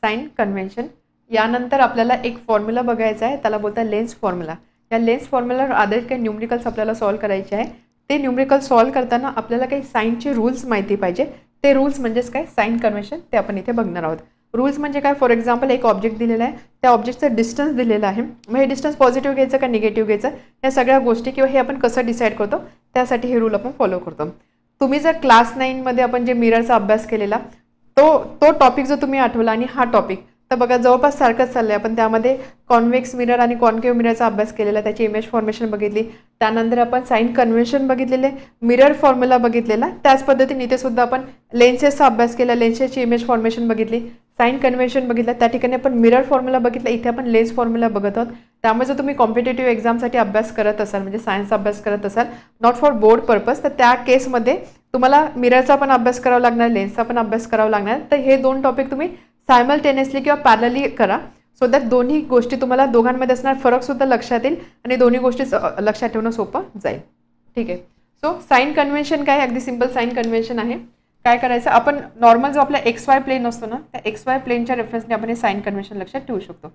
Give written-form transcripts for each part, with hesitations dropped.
Sign convention. यानंतर आपल्याला एक फॉर्म्युला बघायचा आहे, त्याला बोलतात लेन्स फॉर्म्युला. या लेन्स फॉर्म्युलावर आधारित काही न्यूमरिकल्स आपल्याला सॉल्व्ह करायचे आहे. ते न्यूमरिकल सॉल्व्ह करताना आपल्याला काही साइनचे रूल्स माहिती पाहिजे. ते रूल्स म्हणजेच काय, साइन कन्व्हेन्शन, ते आपण इथे बघणार आहोत. रूल्स म्हणजे काय, फॉर एक्झाम्पल एक ऑब्जेक्ट दिलेला आहे, त्या ऑब्जेक्टचं डिस्टन्स दिलेलं आहे. मग हे डिस्टन्स पॉझिटिव्ह घ्यायचं का निगेटिव्ह घ्यायचं, या सगळ्या गोष्टी किंवा हे आपण कसं डिसाईड करतो, त्यासाठी हे रूल आपण फॉलो करतो. तुम्ही जर क्लास 9मध्ये आपण जे मिररचा अभ्यास केलेला तो टॉपिक जर तुम्ही आठवला आणि हा टॉपिक, तर बघा जवळपास सारखंच चाललंय. आपण त्यामध्ये कॉन्व्हेक्स मिरर आणि कॉन्केव्ह मिररचा अभ्यास केलेला, त्याची इमेज फॉर्मेशन बघितली. त्यानंतर आपण साइन कन्व्हेन्शन बघितलेले, मिरर फॉर्म्युला बघितलेला. त्याच पद्धतीने इथे सुद्धा आपण लेन्सेसचा अभ्यास केला, लेन्सेसची इमेज फॉर्मेशन बघितली, साइन कन्व्हेन्शन बघितलं. त्या ठिकाणी आपण मिरर फॉर्म्युला बघितला, इथे आपण लेन्स फॉर्म्युला बघत आहोत. त्यामुळे जर तुम्ही कॉम्पिटेटिव्ह एक्झामसाठी अभ्यास करत असाल, म्हणजे सायन्सचा अभ्यास करत असाल, नॉट फॉर बोर्ड पर्पज, तर त्या केसमध्ये तुम्हाला मिररचा पण अभ्यास करावा लागणार, लेन्सचा पण अभ्यास करावा लागणार. तर हे दोन टॉपिक तुम्ही सायमल्टेनियसली किंवा पॅरलली करा, सो दॅट दोन्ही गोष्टी तुम्हाला दोघांमध्ये असणार फरक सुद्धा लक्षात येईल आणि दोन्ही गोष्टी लक्षात ठेवणं सोपं जाईल. ठीक आहे. सो साइन कन्व्हेन्शन काय, अगदी सिंपल साइन कन्व्हेन्शन आहे. काय करायचं, आपण नॉर्मल जो आपला XY प्लेन असतो ना, त्या XY प्लेनच्या रेफरन्सने आपण हे साइन कन्व्हेन्शन लक्षात ठेवू शकतो.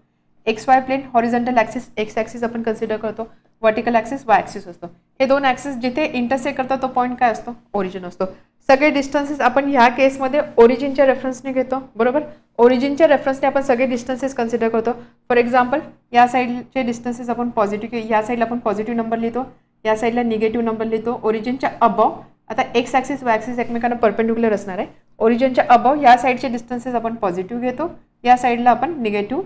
XY plane horizontal axis X axis आपण कन्सिडर करतो, व्हर्टिकल ॲक्सिस Y ॲक्सिस असतो. हे दोन ॲक्सिस जिथे इंटरसेक्ट करतात तो पॉईंट काय असतो, ओरिजिन असतो. सगळे डिस्टन्सेस आपण ह्या केसमध्ये ओरिजिनच्या रेफरन्सने घेतो, बरोबर. ओरिजिनच्या रेफरन्सने आपण सगळे डिस्टन्सेस कन्सिडर करतो. फॉर एक्झाम्पल या साईडचे डिस्टन्सेस आपण पॉझिटिव्ह, या साईडला आपण पॉझिटिव्ह नंबर लिहितो, या साईडला निगेटिव्ह नंबर लिहितो. ओरिजिनच्या अबव, आता X ॲक्सिस Y ॲक्सिस एकमेकांना परपेंडिक्युलर असणार आहे. ओरिजिनच्या अबव या साईडचे डिस्टन्सेस आपण पॉझिटिव्ह घेतो, या साईडला आपण निगेटिव्ह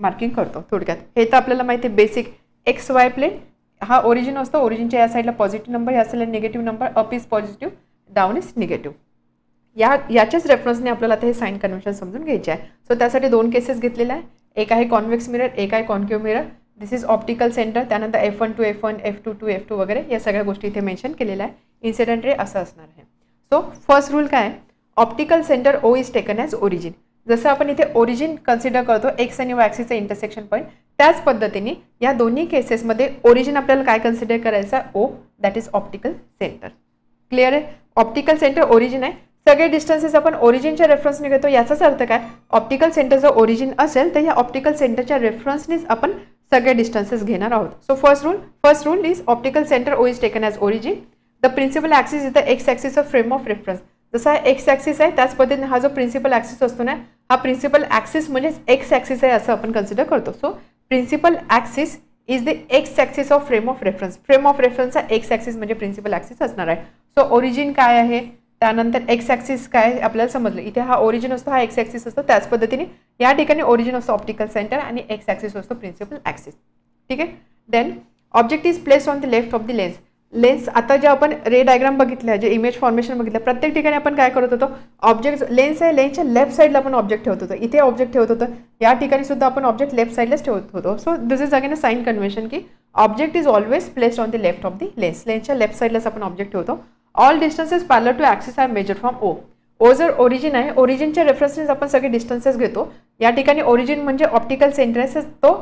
मार्किंग करतो. थोडक्यात हे तर आपल्याला माहिती आहे बेसिक. XY प्लेन हा ओरिजिन असतो, ओरिजिनच्या या साईडला पॉझिटिव्ह नंबर, या साईडला negative number, up is positive, down is negative. याच्याच रेफरन्सने आपल्याला आता हे साइन कन्व्हेन्शन समजून घ्यायचे आहे. सो त्यासाठी दोन केसेस घेतलेले आहे, एक आहे कॉन्व्हेक्स मिरर, एक आहे concave mirror. This is optical centre. त्यानंतर F1 to F1, F2 to F2 वगैरे या सगळ्या गोष्टी इथे मेन्शन केलेल्या आहे. इन्सिडेंट रे असं असणार आहे. सो फर्स्ट रूल काय आहे, optical centre O is taken as origin. जसं आपण इथे ओरिजिन कन्सिडर करतो X आणि Y ॲक्सिसचा इंटरसेक्शन पॉईंट, त्याच पद्धतीने या दोन्ही केसेसमध्ये ओरिजिन आपल्याला काय कन्सिडर करायचं आहे, O, that is optical centre. Clear आहे. ऑप्टिकल सेंटर ओरिजिन आहे, सगळे डिस्टन्सेस आपण ओरिजिनच्या रेफरन्सने घेतो. याचाच अर्थ काय, ऑप्टिकल सेंटर जर ओरिजिन असेल तर या ऑप्टिकल सेंटरच्या रेफरन्सनेच आपण सगळे डिस्टन्सेस घेणार आहोत. So first rule is optical centre O is taken as origin. The principal axis is the X axis of frame of reference. जसा X ॲक्सिस आहे त्याच पद्धतीने हा जो प्रिन्सिपल ॲक्सिस असतो ना, हा प्रिन्सिपल ॲक्सिस म्हणजेच X ॲक्सिस आहे असं आपण कन्सिडर करतो. So principal axis is the X axis of frame of reference. Frame of रेफरन्सचा X ॲक्सिस म्हणजे प्रिन्सिपल ॲक्सिस असणार आहे. सो ओरिजिन काय आहे, त्यानंतर X ॲक्सिस काय आपल्याला समजलं. इथे हा ओरिजिन असतो, हा X ॲक्सिस असतो. त्याच पद्धतीने या ठिकाणी ओरिजिन असतो ऑप्टिकल सेंटर आणि X ॲक्सिस असतो प्रिन्सिपल ॲक्सिस. ठीक आहे. Then object is placed on the left of the lens. Lens, आता जे आपण रे डायग्राम बघितलं, जे इमेज फॉर्मेशन बघितलं, प्रत्येक ठिकाणी आपण काय करत होतो, ऑब्जेक्ट लेन्स आहे, लेन्सच्या लेफ्ट साईडला आपण ऑब्जेक्ट ठेवत होतो. इथे ऑब्जेक्ट ठेवत होतो, या ठिकाणी सुद्धा आपण ऑब्जेक्ट लेफ्ट साईडलाच ठेवत होतो. So this is again a sign convention की object is always placed on the left of the lens. लेन्सच्या लेफ्ट साईडलाच आपण ऑब्जेक्ट ठेवतो. All distances parallel to axis are measured from O. O जर origin आहे, ओरिजिनच्या रेफरन्सनेच आपण सगळे डिस्टन्सेस घेतो. या ठिकाणी ओरिजिन म्हणजे ऑप्टिकल सेंटर आहे, तो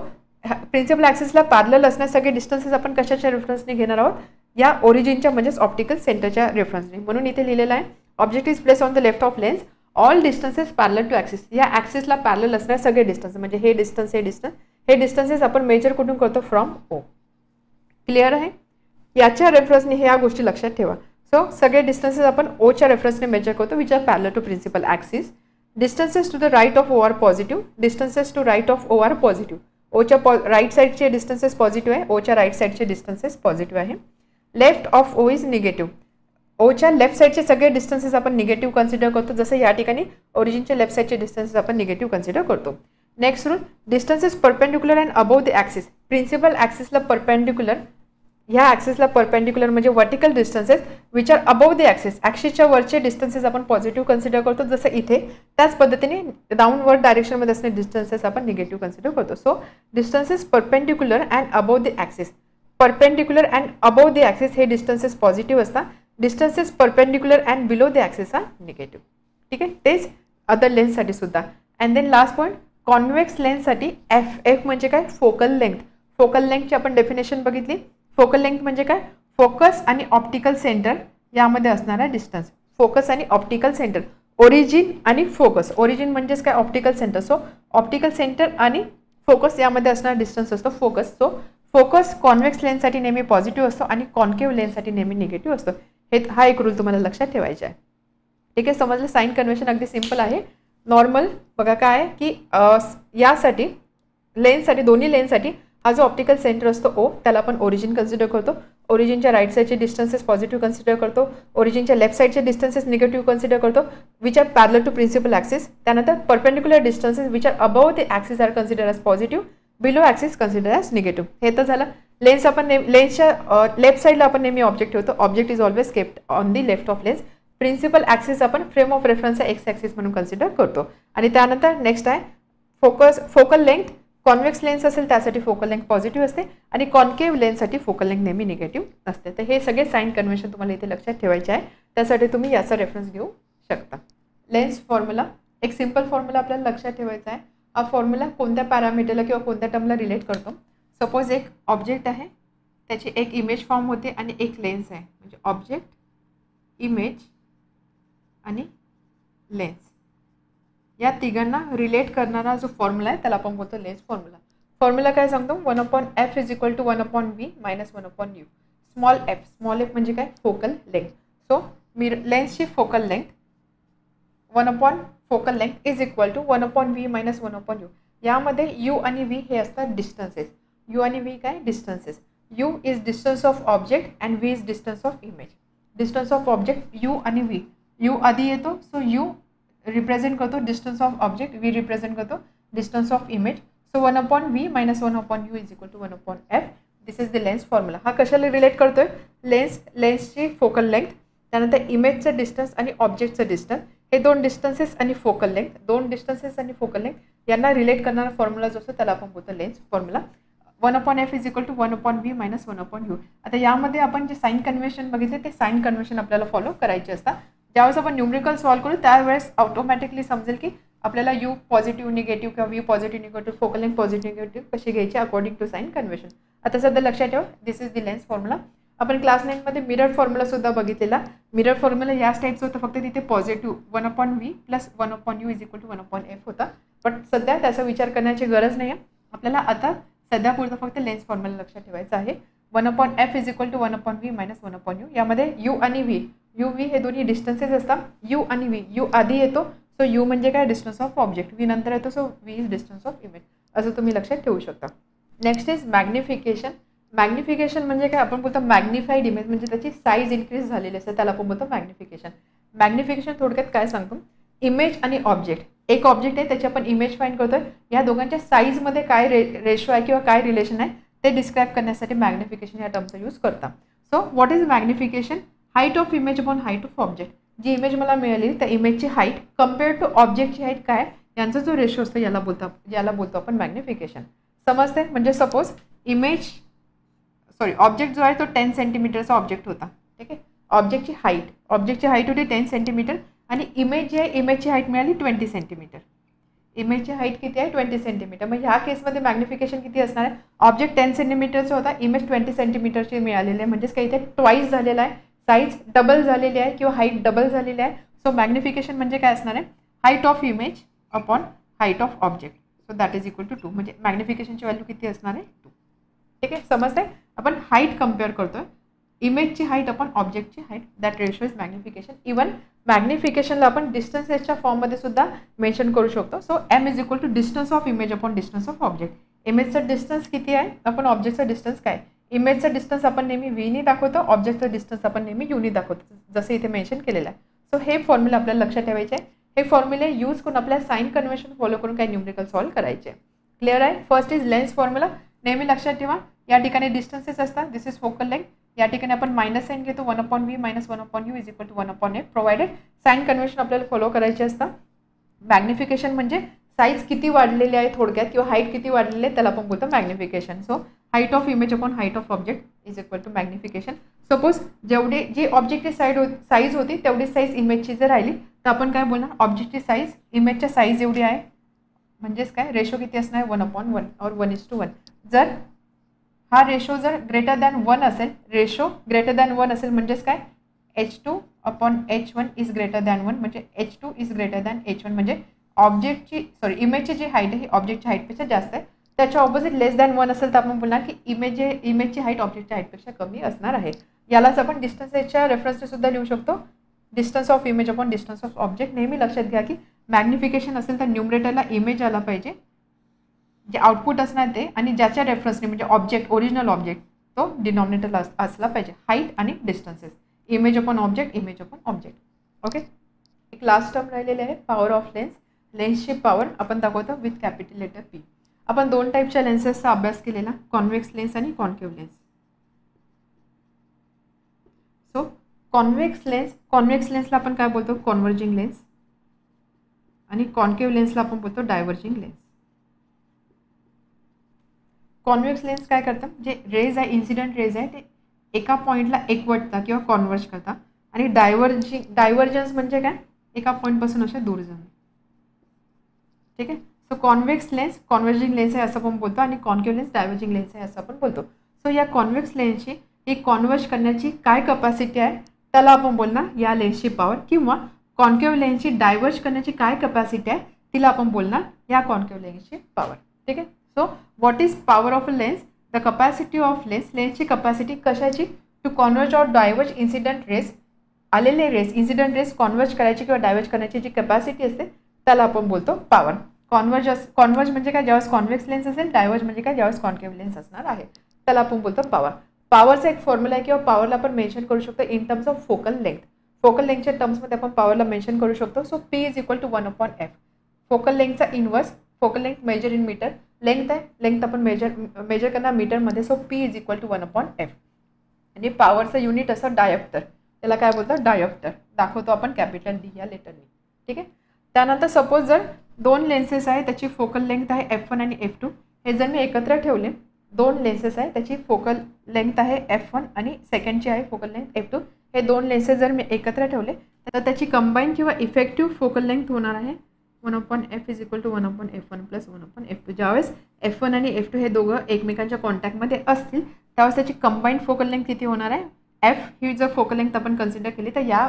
प्रिन्सिपल ॲक्सिसला पॅरलल असण्यास सगळे डिस्टन्सेस आपण कशाच्या रेफरन्सने घेणार आहोत, या ओरिजिनच्या म्हणजेच ऑप्टिकल सेंटरच्या रेफरन्सने. म्हणून इथे लिहिलेलं आहे object is place on the left of lens, all distances parallel to axis. या ॲक्सिसला पॅरलल असणारे सगळे डिस्टन्स, म्हणजे हे डिस्टन्स, हे डिस्टन्सेस आपण मेजर कुठून करतो, फ्रॉम O. क्लिअर आहे. याच्या रेफरन्सने ह्या गोष्टी लक्षात ठेवा. सो सगळे डिस्टन्सेस आपण Oच्या रेफरन्सने मेजर करतो, which are parallel to principal axis. Distances to the right of O are positive, distances to right of O are positive. ओच्या राईट साईडचे डिस्टन्सेस पॉझिटिव्ह आहे, ओच्या राईट साईडचे डिस्टन्सेस पॉझिटिव्ह आहे. Left of O is negative. ओच्या left साईडचे सगळे distances आपण निगेटिव्ह कन्सिडर करतो, जसं या ठिकाणी ओरिजिनच्या लेफ्ट साईडचे डिस्टन्सेस आपण निगेटिव्ह कन्सिडर करतो. Next rule, distances perpendicular and above the axis. Principal ॲक्सिसला परपेंडिक्युलर, ह्या ॲक्सिसला परपेंडिक्युलर म्हणजे vertical distances which are above the axis. ॲक्सिसच्या वरचे डिस्टन्सेस आपण पॉझिटिव्ह कन्सिडर करतो, जसं इथे. त्याच पद्धतीने डाऊनवर्ड डायरेक्शनमध्ये असणारे डिस्टन्सेस आपण निगेटिव्ह कन्सिडर करतो. So distances perpendicular and above the axis. Perpendicular and above the axis हे डिस्टन्सेस पॉझिटिव्ह असतात. Distances perpendicular and below the axis हा निगेटिव्ह. ठीक आहे. तेच अदर लेन्ससाठी सुद्धा. And then last point, convex लेन्ससाठी F म्हणजे काय, फोकल लेंथ. फोकल लेंथची आपण डेफिनेशन बघितली. फोकल लेंथ म्हणजे काय, फोकस आणि ऑप्टिकल सेंटर यामध्ये असणारा डिस्टन्स. फोकस आणि ऑप्टिकल सेंटर, ओरिजिन आणि फोकस. ओरिजिन म्हणजेच काय, optical centre. So optical centre आणि फोकस यामध्ये असणारा डिस्टन्स असतो फोकस. सो फोकस कॉन्व्हेक्स लेन्ससाठी नेहमी पॉझिटिव्ह असतो आणि कॉन्केव्ह लेन्ससाठी नेहमी निगेटिव्ह असतो. हा एक रूल तुम्हाला लक्षात ठेवायचा आहे. ठीक आहे, समजलं. साइन कन्व्हेन्शन अगदी सिंपल आहे. नॉर्मल बघा काय आहे की यासाठी लेन्ससाठी, दोन्ही लेन्ससाठी हा जो ऑप्टिकल सेंटर असतो ओ, त्याला आपण ओरिजिन कन्सिडर करतो. ओरिजिनच्या राईट साईडचे डिस्टन्सेस पॉझिटिव्ह कन्सिडर करतो. ओरिजिनच्या लेफ्ट साईडचे डिस्टन्सेस निगेटिव्ह कन्सिडर करतो, which are parallel to principal axis. त्यानंतर perpendicular distances which are above the axis are consider as positive, below axis consider as negative. हे तर झालं. लेन्स आपण लेन्सच्या लेफ्ट साईडला आपण नेहमी ऑब्जेक्ट ठेवतो. Object is always kept on the left of lens. Principal axis आपण फ्रेम ऑफ रेफरन्सचा एक्स ॲक्सिस म्हणून कन्सिडर करतो. आणि त्यानंतर नेक्स्ट आहे फोकल लेंथ. कॉन्व्हेक्स लेन्स असेल त्यासाठी फोकल लेंथ पॉझिटिव्ह असते आणि कॉन्केव्ह लेन्ससाठी फोकल लेंथ नेहमी निगेटिव्ह असते. तर हे सगळे साइन कन्व्हेन्शन तुम्हाला इथे लक्षात ठेवायचे आहे. त्यासाठी तुम्ही याचा रेफरन्स घेऊ शकता. लेन्स फॉर्म्युला, एक सिंपल फॉर्म्युला आपल्याला लक्षात ठेवायचा आहे. हा फॉर्म्युला कोणत्या पॅरामीटरला किंवा कोणत्या टर्मला रिलेट करतो. सपोज एक ऑब्जेक्ट आहे, त्याची एक इमेज फॉर्म होते आणि एक लेन्स आहे. म्हणजे ऑब्जेक्ट, इमेज आणि लेन्स या तिघांना रिलेट करणारा जो फॉर्म्युला आहे त्याला आपण बोलतो लेन्स फॉर्म्युला. फॉर्म्युला काय सांगतो, 1/f is equal to 1/v minus 1/u. Small F म्हणजे काय, फोकल लेंथ. सो लेन्सची focal length 1/, focal length is equal to 1/v minus 1/u. यामध्ये u आणि v हे असतात डिस्टन्सेस. u आणि v काय, distances. u is distance of object and v is distance of image. Distance of object u आणि v. u आधी येतो, so u represent करतो distance of object, v represent करतो distance of image. So 1/v minus 1/u is equal to 1/f. This is the lens formula. हा कशाला relate करतोय, लेन्सची focal length, त्यानंतर इमेजचं distance आणि ऑब्जेक्टचं डिस्टन्स. हे दोन डिस्टन्सेस आणि फोकल लेंथ, दोन डिस्टन्सेस आणि फोकल लेंथ यांना रिलेट करणारा फॉर्म्युला जो असतो त्याला आपण बोलतो lens formula. 1/f is equal to 1/v minus 1/u. आता यामध्ये आपण जे साइन कन्व्हेन्शन बघितले ते साइन कन्व्हेन्शन आपल्याला फॉलो करायचे असतात. ज्यावेळेस आपण न्यूमरिकल सॉल्व करू त्यावेळेस ऑटोमॅटिकली समजेल की आपल्याला यू पॉझिटिव्ह निगेटिव्ह किंवा V positive negative, focal length positive negative कशी घ्यायची अकॉर्डिंग टू साइन कन्व्हेन्शन. आता सध्या लक्षात ठेवा, this is the lens formula. आपण क्लास 9मध्ये मिरर फॉर्म्युला सुद्धा बघितलेला. मिरर फॉर्म्युला या टाईपचं होतं, फक्त तिथे positive 1/v plus 1/u is equal to 1/f होता. बट सध्या त्याचा विचार करण्याची गरज नाही आहे. आपल्याला आता सध्या पुढचं फक्त लेन्स फॉर्म्युला लक्षात ठेवायचा आहे. 1/f is equal to 1/v minus 1/u. यामध्ये u आणि v, u v हे दोन्ही डिस्टन्सेस असतात. u आणि v, u आधी येतो, सो u म्हणजे काय, डिस्टन्स ऑफ ऑब्जेक्ट. v नंतर येतो, so v is distance of image. असं तुम्ही लक्षात ठेवू शकता. Next is magnification. मॅग्निफिकेशन म्हणजे काय, आपण बोलतो मॅग्निफाईड इमेज, म्हणजे त्याची साईज इन्क्रीज झालेली असते, त्याला आपण बोलतो मॅग्निफिकेशन. मॅग्निफिकेशन थोडक्यात काय सांगतो, इमेज आणि ऑब्जेक्ट, एक ऑब्जेक्ट आहे त्याची आपण इमेज फाइंड करतोय, या दोघांच्या साईजमध्ये काय रेशो आहे किंवा काय रिलेशन आहे ते डिस्क्राईब करण्यासाठी मॅग्निफिकेशन या टर्मचा यूज करता. So what is magnification, height of image upon height of object. जी इमेज मला मिळाली त्या इमेजची हाईट कम्पेअर टू ऑब्जेक्टची हाईट काय, यांचा जो रेशो असतो याला बोलतो आपण मॅग्निफिकेशन. समजते, म्हणजे सपोज ऑब्जेक्ट जो आहे तो 10 सेंटीमीटरचा ऑब्जेक्ट होता. ठीक आहे, ऑब्जेक्टची हाईट होती 10 सेंटीमीटर आणि इमेज जी आहे इमेजची हाईट मिळाली 20 सेंटीमीटर. इमेजची हाईट किती आहे, 20 सेंटीमीटर. मग ह्या केसमध्ये मॅग्निफिकेशन किती असणार आहे, ऑब्जेक्ट 10 सेंटीमीटरचा होता, इमेज 20 सेंटीमीटरची मिळालेली आहे, म्हणजेच काही इथे ट्वाईस झालेला आहे, साईज डबल झालेली आहे किंवा हाईट डबल झालेली आहे. सो मॅग्निफिकेशन म्हणजे काय असणार आहे, height of image upon height of object. So that is equal to 2. म्हणजे मॅग्निफिकेशनची व्हॅल्यू किती असणार आहे, 2. ठीक आहे, समजते. आपण हाईट कम्पेअर करतोय, इमेजची हाईट अपॉन ऑब्जेक्टची height, that ratio is magnification. Even मॅग्निफिकेशनला आपण डिस्टन्सेसच्या फॉर्ममध्ये सुद्धा मेन्शन करू शकतो. So M is equal to distance of image upon distance of object. इमेजचा डिस्टन्स किती आहे, आपण ऑब्जेक्टचा डिस्टन्स काय, इमेजचा डिस्टन्स आपण नेहमी व्हीनी दाखवतो, ऑब्जेक्टचा डिस्टन्स आपण नेहमी यूनी दाखवतो, जसं इथे मेन्शन केलेलं आहे. सो हे फॉर्म्युला आपल्याला लक्षात ठेवायचे आहे. हे फॉर्म्युले यूज करून आपल्या साइन कन्व्हेन्शन फॉलो करून काही न्यूमरिकल सॉल्व्ह करायचे. क्लिअर आहे. First is lens formula. नेहमी लक्षात ठेवा, या ठिकाणी डिस्टन्सेस असतात, दिस इज फोकल लेंथ. या ठिकाणी आपण मायनस साइन घेतो, 1/v minus 1/u is equal to 1/f, provided sign convention आपल्याला फॉलो करायचे असतं. मॅग्निफिकेशन म्हणजे साईज किती वाढलेली आहे थोडक्यात किंवा हाईट किती वाढलेली आहे त्याला आपण बोलतो magnification. So height of image upon height of object is equal to magnification. Suppose जी ऑब्जेक्टची साईज होती तेवढी साईज इमेजची जर राहिली तर आपण काय बोलणार, ऑब्जेक्टची साईज इमेजच्या साईज एवढी आहे, म्हणजेच काय रेशो किती असणार आहे, 1/1 और 1:1. जर हा रेशो जर ग्रेटर दॅन 1 असेल, रेशो ग्रेटर दॅन 1 असेल म्हणजेच काय h2/h1 इज ग्रेटर दॅन 1 म्हणजे h2 is greater than h1 म्हणजे इमेजची जी हाईट आहे ही ऑब्जेक्टच्या हाईटपेक्षा जास्त आहे. त्याच्या ऑपोजिट लेस दॅन 1 असेल तर आपण बोलणार की इमेजची हाईट ऑब्जेक्टच्या हाईटपेक्षा कमी असणार आहे. यालाच आपण डिस्टन्स एचच्या रेफरन्सने सुद्धा लिहू शकतो. Distance of image upon distance of object. नेहमी लक्षात घ्या की मॅग्निफिकेशन असेल तर न्यूमरेटरला इमेज आला पाहिजे, जे आउटपुट असणार ते, आणि ज्याच्या रेफरन्सने म्हणजे ऑब्जेक्ट ओरिजिनल ऑब्जेक्ट तो डिनॉमिनेटरला असला पाहिजे. हाईट आणि distances, image upon object, image upon object. Okay, एक लास्ट टर्म राहिलेले आहे पॉवर ऑफ लेन्स. लेन्सची पॉवर आपण दाखवतो विथ कॅपिटल लेटर पी. आपण दोन टाईपच्या लेन्सेसचा अभ्यास केलेला, कॉन्व्हेक्स लेन्स आणि कॉन्केव्ह लेन्स. सो कॉन्व्हेक्स लेन्सला आपण काय बोलतो, कॉन्व्हर्जिंग लेन्स, आणि कॉन्केव्ह लेन्सला आपण बोलतो डायव्हर्जिंग लेन्स. कॉन्व्हेक्स लेन्स काय करतात, जे रेज आहे, इन्सिडेंट रेज आहे, ते एका पॉईंटला एकवटतात किंवा कॉन्व्हर्ज करतात. आणि डायव्हर्जन्स म्हणजे काय, एका पॉईंटपासून अशा दूर जाणे. ठीक आहे. So convex lens converging lens आहे असं आपण बोलतो, आणि कॉन्केव्ह लेन्स डायव्हर्जिंग लेन्स आहे असं आपण बोलतो. सो या कॉन्व्हेक्स लेन्सची ही कॉन्व्हर्ज करण्याची काय कपॅसिटी आहे त्याला आपण बोलणार या लेन्सची पॉवर, किंवा कॉन्केव्ह लेन्सची डायव्हर्ज करण्याची काय कपॅसिटी आहे तिला आपण बोलणार या कॉन्केव्ह लेन्सची पॉवर. ठीक आहे. So what is power of a lens, the capacity of lens. लेन्सची कपॅसिटी कशाची, to converge or diverge incident rays. आलेले रेस, इन्सिडेंट रेस कॉन्व्हर्ज करायची किंवा डायव्हर्ज करण्याची जी कपॅसिटी असते त्याला आपण बोलतो पॉवर. कॉन्व्हर्ज म्हणजे काय, ज्यावेळेस कॉन्व्हेक्स लेन्स असेल, डायव्हर्ज म्हणजे काय, ज्यावेळेस कॉन्केव्ह लेन्स असणार आहे, त्याला आपण बोलतो पॉवर. पॉवरचा एक फॉर्म्युला आहे किंवा पॉवरला आपण मेन्शन करू शकतो in terms of focal length. Focal लेंथच्या टर्म्समध्ये आपण पॉवरला मेन्शन करू शकतो. So P is equal to 1/f. Focal लेंथचा inverse, focal length measure in metre, length आहे, लेंथ आपण मेजर करणार मीटरमध्ये. So P is equal to 1/f. आणि पॉवरचं युनिट असं डायोप्टर, त्याला काय बोलतो, डायोप्टर. दाखवतो आपण कॅपिटल डी या लेटरने. ठीक आहे. त्यानंतर सपोज जर दोन लेन्सेस आहे, त्याची फोकल लेंथ आहे F1 आणि F2. हे जर मी एकत्र ठेवले, दोन लेन्सेस आहे, त्याची फोकल लेंथ आहे F1 आणि सेकंडची आहे फोकल लेंथ F2. हे दोन लेन्सेस जर मी एकत्र ठेवले तर त्याची कंबाईन किंवा इफेक्टिव्ह फोकल लेंथ होणार आहे 1/f is equal to 1/f1 plus 1/f2. ज्यावेळेस F1 आणि F2 हे दोघं एकमेकांच्या कॉन्टॅक्टमध्ये असतील त्यावेळेस त्याची कंबाईंड फोकल लेंथ किती होणार आहे. F ही जर फोकल लेंथ आपण कन्सिडर केली तर या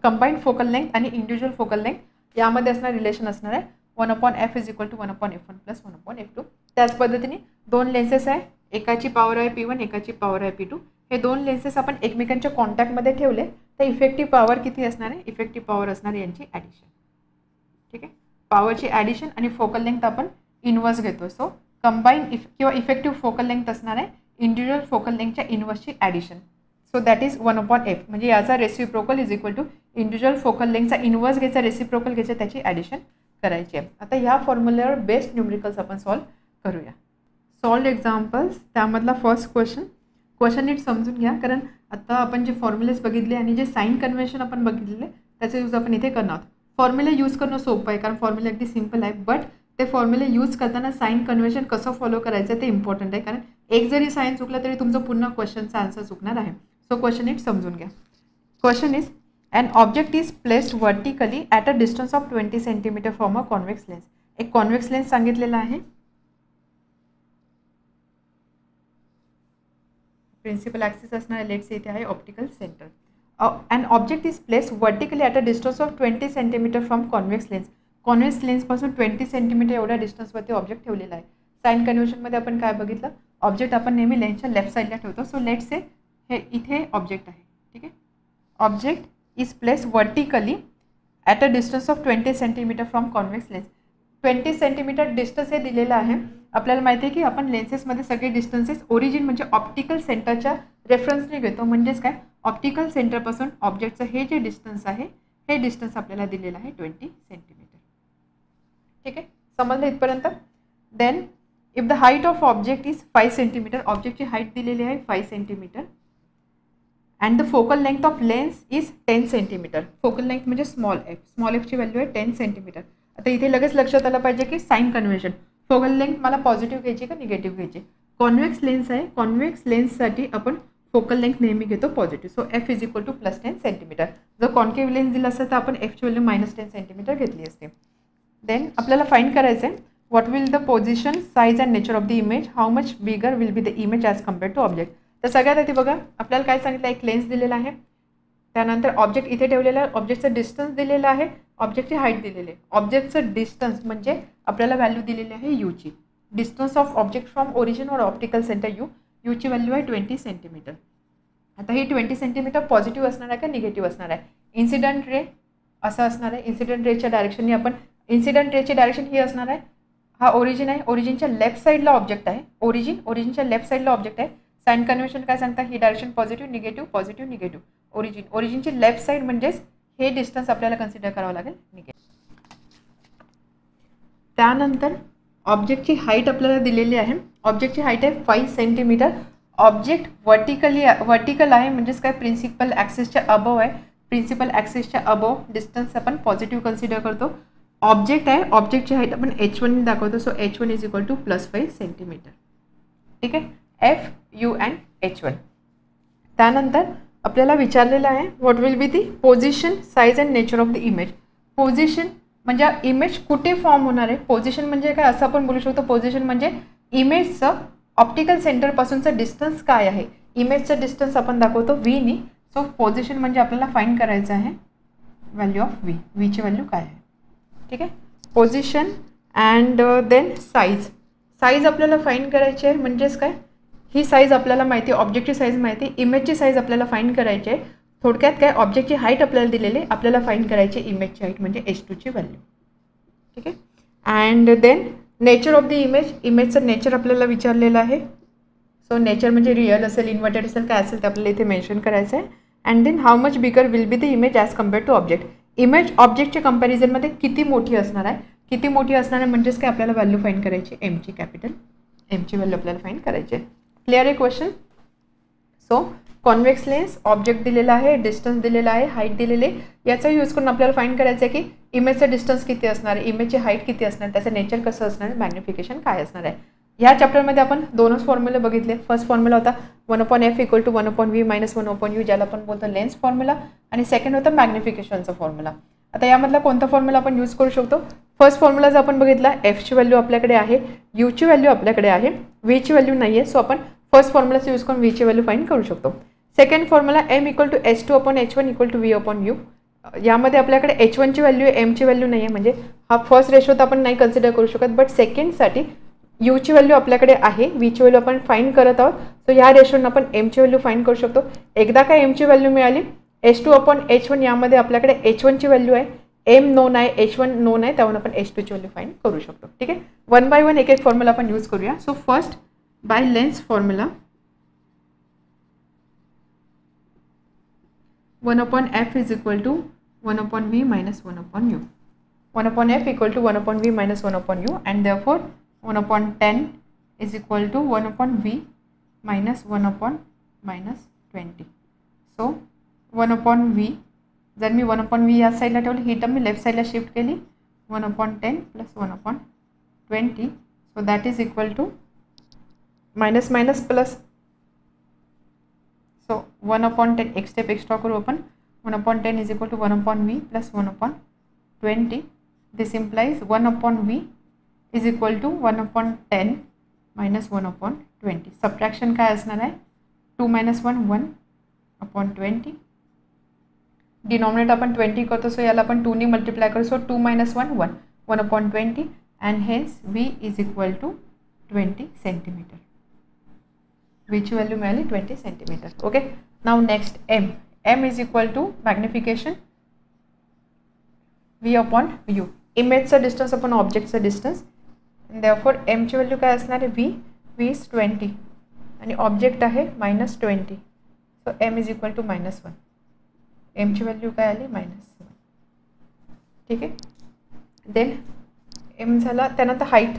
कंबाईंड फोकल लेंथ आणि इंडिव्हिज्युअल फोकल लेंथ यामध्ये असणार रिलेशन असणार आहे 1/f is equal to 1/f1 plus 1/f2. त्याच पद्धतीने दोन लेन्सेस आहे, एकाची पॉवर आहे P1, एकाची पॉवर आहे P2. हे दोन लेन्सेस आपण एकमेकांच्या कॉन्टॅक्टमध्ये ठेवले तर इफेक्टिव्ह पॉवर किती असणार आहे, इफेक्टिव्ह पॉवर असणार आहे यांची ॲडिशन. ठीक आहे. पॉवरची ॲडिशन आणि फोकल लेंथ आपण इनवर्स घेतो. सो कंबाईन किंवा इफेक्टिव्ह फोकल लेंथ असणार आहे इंडिव्हिज्युअल फोकल लेंथच्या इनवर्सची addition. So that is 1/f. म्हणजे याचा reciprocal is equal to individual focal लेंथचा इनवर्स घ्यायचा, रेसिप्रोकल घ्यायचा, त्याची ॲडिशन करायची आहे. आता ह्या फॉर्म्युल्यावर बेस्ट न्यूमरिकल्स आपण सॉल्व करूया. सॉल्व एक्झाम्पल्स, त्यामधला फर्स्ट क्वेश्चन नीट समजून घ्या, कारण आता आपण जे फॉर्म्युलेस बघितले आणि जे साइन कन्व्हेन्शन आपण बघितलेले त्याचे यूज आपण इथे करणार आहोत. फॉर्म्युले यूज करणं सोपं आहे कारण फॉर्म्युले अगदी सिम्पल आहे, बट ते फॉर्म्युले यूज करताना साइन कन्व्हेन्शन कसं फॉलो करायचं ते इम्पॉर्टंट आहे, कारण एक जरी साइन चुकला तरी तुमचं पूर्ण क्वेश्चनचा आन्सर चुकणार आहे. सो क्वेश्चन नीट समजून घ्या. Question is an object is placed vertically at a distance of 20 cm from a convex lens. एक convex lens सांगितलेला आहे. प्रिन्सिपल ॲक्सिस असणार आहे, लेट्स से इथे आहे optical centre. an object is placed vertically at a distance of 20 cm from convex lens. Convex लेन्सपासून 20 cm एवढ्या डिस्टन्सवरती object ठेवलेला आहे. साइन कन्व्हेन्शनमध्ये आपण काय बघितलं, ऑब्जेक्ट आपण नेहमी लेन्सच्या लेफ्ट साईडला ठेवतो. सो लेट्स से हे इथे ऑब्जेक्ट आहे. ठीक आहे. Object is placed vertically at a distance of 20 cm from convex lens. 20 cm distance हे दिलेलं आहे. आपल्याला माहिती आहे की आपण लेन्सेसमध्ये सगळे डिस्टन्सेस ओरिजिन म्हणजे ऑप्टिकल सेंटरच्या रेफरन्सने घेतो. म्हणजेच काय, ऑप्टिकल सेंटरपासून ऑब्जेक्टचं हे जे डिस्टन्स आहे हे डिस्टन्स आपल्याला दिलेलं आहे 20 cm. ठीक आहे, समजलं इथपर्यंत. Then if the height of object is 5 cm, ऑब्जेक्टची हाईट दिलेली आहे 5 cm, and the focal length of lens is 10 cm. Focal length म्हणजे स्मॉल एफची व्हॅल्यू आहे 10 cm. आता इथे लगेच लक्षात आलं पाहिजे की साइन कन्व्हेन्शन, फोकल लेंथ मला पॉझिटिव्ह घ्यायची का निगेटिव्ह घ्यायची. कॉन्व्हेक्स लेन्स आहे, कॉन्व्हेक्स लेन्ससाठी आपण फोकल लेंथ नेहमी घेतो positive. So F is equal two plus 10 cm. जर कॉन्केव्ह लेन्स दिला असता तर आपण Fची व्हॅल्यू -10 cm घेतली असते. देन आपल्याला फाइंड करायचं आहे what will the position, size and nature of the image, how much bigger will be the image as compared to object. तर सगळ्यात आधी बघा आपल्याला काय सांगितलं, एक लेन्स दिलेला आहे, त्यानंतर ऑब्जेक्ट इथे ठेवलेला आहे, ऑब्जेक्टचं डिस्टन्स दिलेलं आहे, ऑब्जेक्टची हाईट दिलेली आहे. ऑब्जेक्टचं डिस्टन्स म्हणजे आपल्याला व्हॅल्यू दिलेली आहे यूची. Distance of object from origin और ऑप्टिकल सेंटर यूची व्हॅल्यू आहे 20 सेंटीमीटर. आता ही 20 सेंटीमीटर पॉझिटिव्ह असणार आहे का निगेटिव्ह असणार आहे? इन्सिडंट रे असं असणार आहे. इन्सिडंट रेच्या डायरेक्शनने आपण इन्सिडंट रेची डायरेक्शन ही असणार आहे. हा ओरिजिन आहे, ओरिजिनच्या लेफ्ट साईडला ऑब्जेक्ट आहे. ओरिजिनच्या लेफ्ट साईडला ऑब्जेक्ट आहे. साइन कन्व्हेन्शन काय सांगता? ही डायरेक्शन पॉझिटिव्ह निगेटिव्ह. ओरिजिनची लेफ्ट साईड म्हणजेच हे डिस्टन्स आपल्याला कन्सिडर करावं लागेल निगेटिव्ह. त्यानंतर ऑब्जेक्टची हाईट आपल्याला दिलेली आहे. ऑब्जेक्टची हाईट आहे 5 सेंटीमीटर. ऑब्जेक्ट वर्टिकल आहे म्हणजेच काय प्रिन्सिपल ॲक्सिसच्या अबव आहे. प्रिन्सिपल ॲक्सिसच्या अबव डिस्टन्स आपण पॉझिटिव्ह कन्सिडर करतो. ऑब्जेक्ट आहे, ऑब्जेक्टची हाईट आपण h1 दाखवतो. So h1 is equal to +5 centimetre. ठीक आहे, FU अँड H1. त्यानंतर आपल्याला विचारलेलं आहे what will be the position, size and nature of the image. Position म्हणजे इमेज कुठे फॉर्म होणार आहे. पोझिशन म्हणजे काय असं आपण बोलू शकतो. पोझिशन म्हणजे इमेजचं ऑप्टिकल सेंटरपासूनचं डिस्टन्स काय आहे. इमेजचं डिस्टन्स आपण दाखवतो व्हीनी. सो पोझिशन म्हणजे आपल्याला फाइंड करायचं आहे व्हॅल्यू ऑफ व्हीची व्हॅल्यू काय आहे. ठीक आहे, पोझिशन अँड देन साईज आपल्याला फाइंड करायची आहे. म्हणजेच काय, ही साईज आपल्याला माहिती आहे, ऑब्जेक्टची साईज माहिती आहे, इमेजची साईज आपल्याला फाइंड करायची आहे. थोडक्यात काय, ऑब्जेक्टची हाईट आपल्याला दिलेली आहे, आपल्याला फाइंड करायची इमेजची हाईट म्हणजे H2ची व्हॅल्यू. ठीक आहे, and then nature of the इमेजचं नेचर आपल्याला विचारलेलं आहे. सो नेचर म्हणजे रिअल असेल, इन्व्हर्टेड असेल, काय असेल ते आपल्याला इथे मेन्शन करायचं आहे. And then how much bigger will be the image as compared to object. Image ऑब्जेक्टच्या कंपॅरिझनमध्ये किती मोठी असणार आहे. किती मोठी असणार आहे म्हणजेच काय आपल्याला व्हॅल्यू फाइंड करायची एमची, कॅपिटल एमची व्हॅल्यू आपल्याला फाइंड करायची आहे. क्लिअर आहे question. So convex lens, object दिलेला आहे, डिस्टन्स दिलेला आहे, हाईट दिलेली आहे. याचा यूज करून आपल्याला फाइंड करायचं आहे की इमेजचं डिस्टन्स किती असणार आहे, इमेजची हाईट किती असणार, त्याचं नेचर कसं असणार आहे, मॅग्निफिकेशन काय असणार आहे. ह्या चॅप्टरमध्ये आपण दोनच फॉर्म्युले बघितले. फर्स्ट फॉर्म्युला होता 1/f = 1/v - 1/u, ज्याला आपण बोलतो लेन्स फॉर्म्युला. आणि सेकंड होता मॅग्निफिकेशनचा फॉर्म्युला. आता यामधला कोणता फॉर्म्युला आपण यूज करू शकतो. फर्स्ट फॉर्म्युला जर आपण बघितला, एफची व्हॅल्यू आपल्याकडे आहे, यूची व्हॅल्यू आपल्याकडे आहे, व्हीची व्हॅल्यू नाही आहे. सो आपण फर्स्ट फॉर्म्युलाचा यूज करून व्हीची व्हॅल्यू फाइंड करू शकतो. Second formula m = h2/h1 = v/u. यामध्ये आपल्याकडे h1ची व्हॅल्यू आहे, एमची व्हॅल्यू नाही आहे, म्हणजे हा फर्स्ट रेशो तर आपण नाही कन्सिडर करू शकत. बट सेकंडसाठी यूची व्हॅल्यू आपल्याकडे आहे, व्हीची व्हॅल्यू आपण फाइंड करत आहोत. सो या रेशोनं आपण एमची व्हॅल्यू फाइंड करू शकतो. एकदा का एमची व्हॅल्यू मिळाली, h2/h1 यामध्ये आपल्याकडे h1ची व्हॅल्यू आहे, एम नोन आहे, h1 नोन आहे, त्यावरून आपण h2ची व्हॅल्यू फाइंड करू शकतो. ठीक आहे, 1 by 1 एक फॉर्म्युला आपण यूज करूया. So first by lens formula 1/f = 1/v - 1/u. 1/f = 1/v - 1/u, and therefore 1/10 is equal to 1/v minus 1/20. So 1/v, जर मी 1/v या साईडला ठेवली, ही टर्म मी लेफ्ट साईडला शिफ्ट केली, 1/10 + 1/20. So that is equal to minus minus plus. So 1/10 एक step extra करू आपण. 1/10 is equal to 1/v plus 1/20. This implies 1/v is equal to 1/10 minus 1/20. Subtraction काय असणार आहे, 2 - 1 1/20. डिनॉमिनेटर आपण 20 करतो, सो याला आपण 2 ने मल्टिप्लाय करू. So 2 - 1 1/20 and hence v is equal to 20 centimetre. व्हीची व्हॅल्यू मिळाली 20 centimetre. Okay, now next m is equal to magnification v/u. इमेजचं डिस्टन्स आपण ऑब्जेक्टचं डिस्टन्स, therefore m ची व्हॅल्यू काय असणार आहे, v is 20 आणि ऑब्जेक्ट आहे -20. So m is equal to -1. m ची व्हॅल्यू काय आली, -1. ठीक आहे, देन m झाला. त्यानंतर हाईट,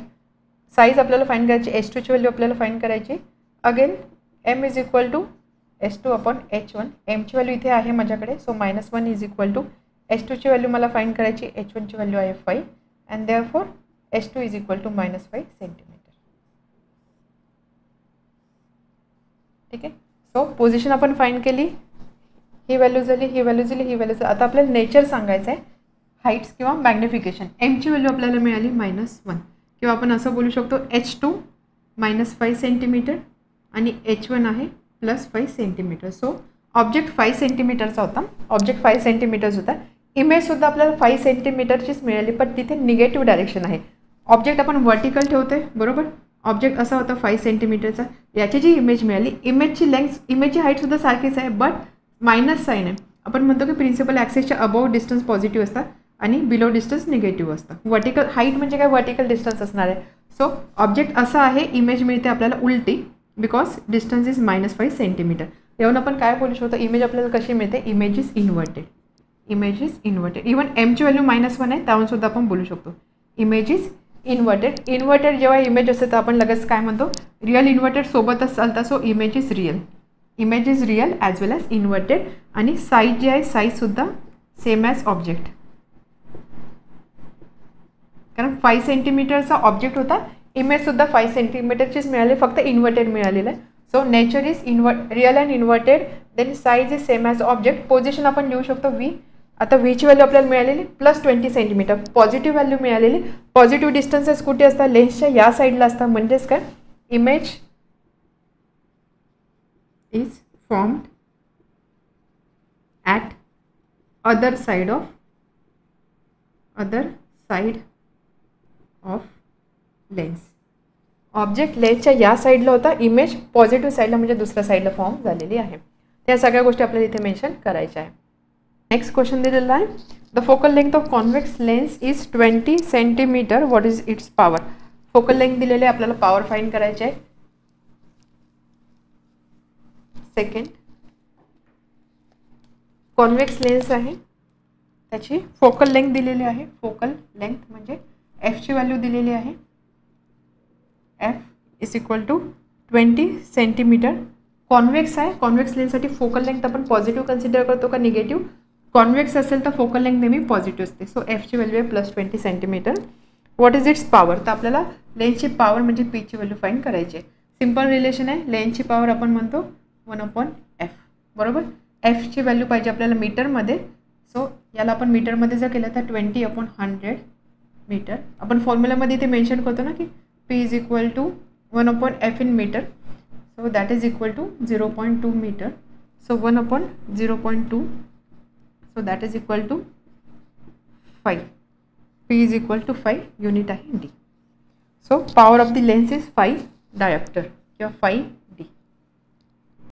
साईज आपल्याला फाइंड करायची, h2ची व्हॅल्यू आपल्याला फाइंड करायची. Again m is equal to h2/h1. एमची व्हॅल्यू इथे आहे माझ्याकडे. सो -1 इज इक्वल टू h2ची व्हॅल्यू मला फाइंड करायची, h1ची व्हॅल्यू आहे 5 and therefore h2 is equal to -5 centimetre. ठीक आहे, सो पोझिशन आपण फाइंड केली, ही व्हॅल्यू झाली, ही व्हॅल्यू झाली, ही व्हॅल्यू झाली. आता आपल्याला नेचर सांगायचं आहे, हाईट्स किंवा मॅग्निफिकेशन. एमची व्हॅल्यू आपल्याला मिळाली -1, किंवा आपण असं बोलू शकतो h2 -5 सेंटीमीटर आणि h1 आहे +5 सेंटीमीटर. सो ऑब्जेक्ट 5 सेंटीमीटरचा होता, ऑब्जेक्ट 5 सेंटीमीटर्स होता. इमेजसुद्धा आपल्याला 5 सेंटीमीटरचीच मिळाली, पण तिथे निगेटिव्ह डायरेक्शन आहे. ऑब्जेक्ट आपण वर्टिकल ठेवतोय बरोबर. ऑब्जेक्ट असा होता 5 सेंटीमीटरचा. याची जी इमेज मिळाली, इमेजची लेंथ, इमेजची हाईटसुद्धा सारखीच आहे, बट मायनस साईन आहे. आपण म्हणतो की प्रिन्सिपल ॲक्सिसच्या अबोव डिस्टन्स पॉझिटिव्ह असतात आणि बिलो डिस्टन्स निगेटिव्ह असतं. वर्टिकल हाईट म्हणजे काय, वर्टिकल डिस्टन्स असणार आहे. सो ऑब्जेक्ट असा आहे, इमेज मिळते आपल्याला उलटी, बिकॉज डिस्टन्स इज -5 सेंटीमीटर. येऊन आपण काय बोलू शकतो, इमेज आपल्याला कशी मिळते, image is inverted. Image is inverted. Even एमची व्हॅल्यू -1 आहे, त्याहून सुद्धा आपण बोलू शकतो इमेज इज इन्व्हर्टेड. इन्व्हर्टेड जेव्हा इमेज असते तर आपण लगेच काय म्हणतो, रिअल इन्व्हर्टेड सोबतच चालतं. So image is real. Image is real as well as inverted. आणि साईज जी आहे, साईजसुद्धा सेम ॲज ऑब्जेक्ट, कारण 5 सेंटीमीटरचा ऑब्जेक्ट होता. इमेजसुद्धा 5 सेंटीमीटरचीच मिळाली, फक्त इन्व्हर्टेड मिळालेलं आहे. So nature is real and inverted, then size is same as object. Position आपण लिहू शकतो व्ही. आता व्हीची व्हॅल्यू आपल्याला मिळालेली +20 सेंटीमीटर. पॉझिटिव्ह व्हॅल्यू मिळालेली. पॉझिटिव्ह डिस्टन्सेस कुठे असतात, लेन्सच्या या साईडला असतात. म्हणजेच काय, image is formed at other side of lens. Object लेन्सच्या या साईडला होता, इमेज पॉझिटिव्ह साईडला म्हणजे दुसऱ्या साईडला फॉर्म झालेली आहे. त्या सगळ्या गोष्टी आपल्याला इथे मेन्शन करायच्या आहे. नेक्स्ट क्वेश्चन दिलेला आहे, the focal length of convex lens is 20 centimetre. What is its power. Focal length दिलेली आहे, आपल्याला पॉवर फाइंड करायची आहे. सेकंड, कॉन्व्हेक्स लेन्स आहे, त्याची फोकल लेंथ दिलेली आहे. फोकल लेंथ म्हणजे एफची व्हॅल्यू दिलेली आहे. F is equal to 20 centimetre. Convex आहे, कॉन्व्हेक्स लेन्ससाठी फोकल लेंथ आपण पॉझिटिव्ह कन्सिडर करतो का निगेटिव्ह. कॉन्व्हेक्स असेल तर फोकल लेंथ नेहमी पॉझिटिव्ह असते. सो एफची व्हॅल्यू आहे +20 centimetre. What is its power. तर आपल्याला लेन्सची पॉवर म्हणजे पीची व्हॅल्यू फाइंड करायची आहे. सिम्पल रिलेशन आहे, लेन्सची पॉवर आपण म्हणतो 1/f बरोबर. एफची व्हॅल्यू पाहिजे आपल्याला मीटरमध्ये. सो याला आपण मीटरमध्ये जर केलं तर 20/100 मीटर. आपण फॉर्म्युलामध्ये इथे मेन्शन करतो ना की P is equal to 1/f in metre. So that is equal to 0.2 metre. So 1/0.2. So that is equal to 5. P is equal to 5 unit आहे D. So power of the lens is 5 dioptre किंवा 5